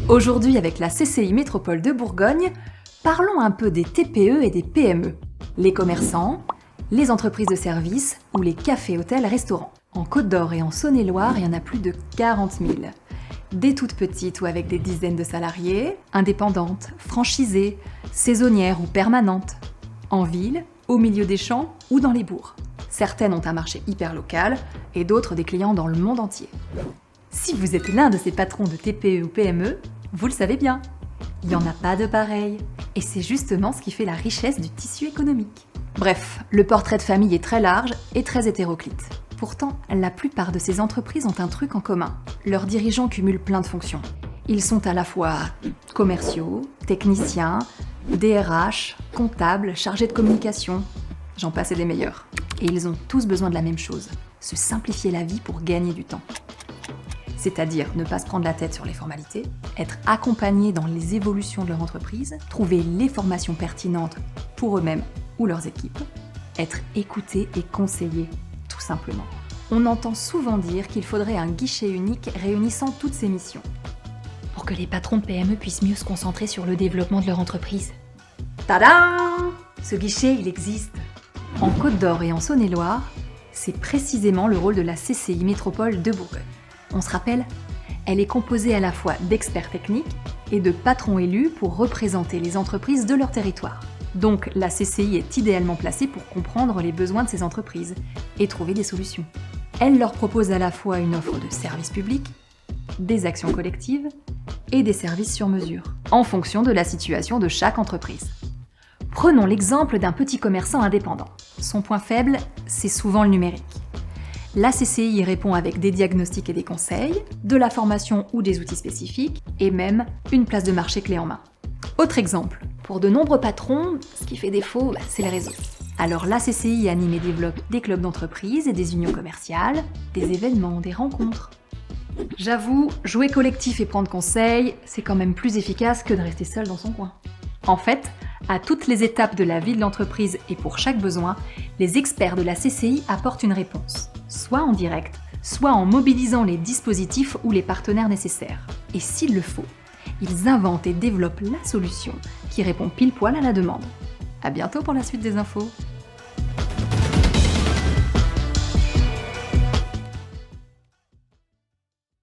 Aujourd'hui, avec la CCI Métropole de Bourgogne, parlons un peu des TPE et des PME, les commerçants, les entreprises de services ou les cafés, hôtels, restaurants. En Côte d'Or et en Saône-et-Loire, il y en a plus de 40 000. Des toutes petites ou avec des dizaines de salariés, indépendantes, franchisées, saisonnières ou permanentes, en ville, au milieu des champs ou dans les bourgs. Certaines ont un marché hyper local et d'autres des clients dans le monde entier. Si vous êtes l'un de ces patrons de TPE ou PME, vous le savez bien, il n'y en a pas de pareil. Et c'est justement ce qui fait la richesse du tissu économique. Bref, le portrait de famille est très large et très hétéroclite. Pourtant, la plupart de ces entreprises ont un truc en commun. Leurs dirigeants cumulent plein de fonctions. Ils sont à la fois commerciaux, techniciens, DRH, comptables, chargés de communication, j'en passe et des meilleurs. Et ils ont tous besoin de la même chose, se simplifier la vie pour gagner du temps. C'est-à-dire ne pas se prendre la tête sur les formalités, être accompagnés dans les évolutions de leur entreprise, trouver les formations pertinentes pour eux-mêmes ou leurs équipes, être écoutés et conseillés, tout simplement. On entend souvent dire qu'il faudrait un guichet unique réunissant toutes ces missions. Pour que les patrons de PME puissent mieux se concentrer sur le développement de leur entreprise. Tadam! Ce guichet, il existe. En Côte d'Or et en Saône-et-Loire, c'est précisément le rôle de la CCI Métropole de Bourgogne. On se rappelle, elle est composée à la fois d'experts techniques et de patrons élus pour représenter les entreprises de leur territoire. Donc la CCI est idéalement placée pour comprendre les besoins de ces entreprises et trouver des solutions. Elle leur propose à la fois une offre de services publics, des actions collectives et des services sur mesure, en fonction de la situation de chaque entreprise. Prenons l'exemple d'un petit commerçant indépendant. Son point faible, c'est souvent le numérique. La CCI y répond avec des diagnostics et des conseils, de la formation ou des outils spécifiques, et même une place de marché clé en main. Autre exemple, pour de nombreux patrons, ce qui fait défaut, c'est les réseaux. Alors la CCI anime et développe des clubs d'entreprise et des unions commerciales, des événements, des rencontres. J'avoue, jouer collectif et prendre conseil, c'est quand même plus efficace que de rester seul dans son coin. En fait, à toutes les étapes de la vie de l'entreprise et pour chaque besoin, les experts de la CCI apportent une réponse, soit en direct, soit en mobilisant les dispositifs ou les partenaires nécessaires. Et s'il le faut, ils inventent et développent la solution qui répond pile poil à la demande. À bientôt pour la suite des infos.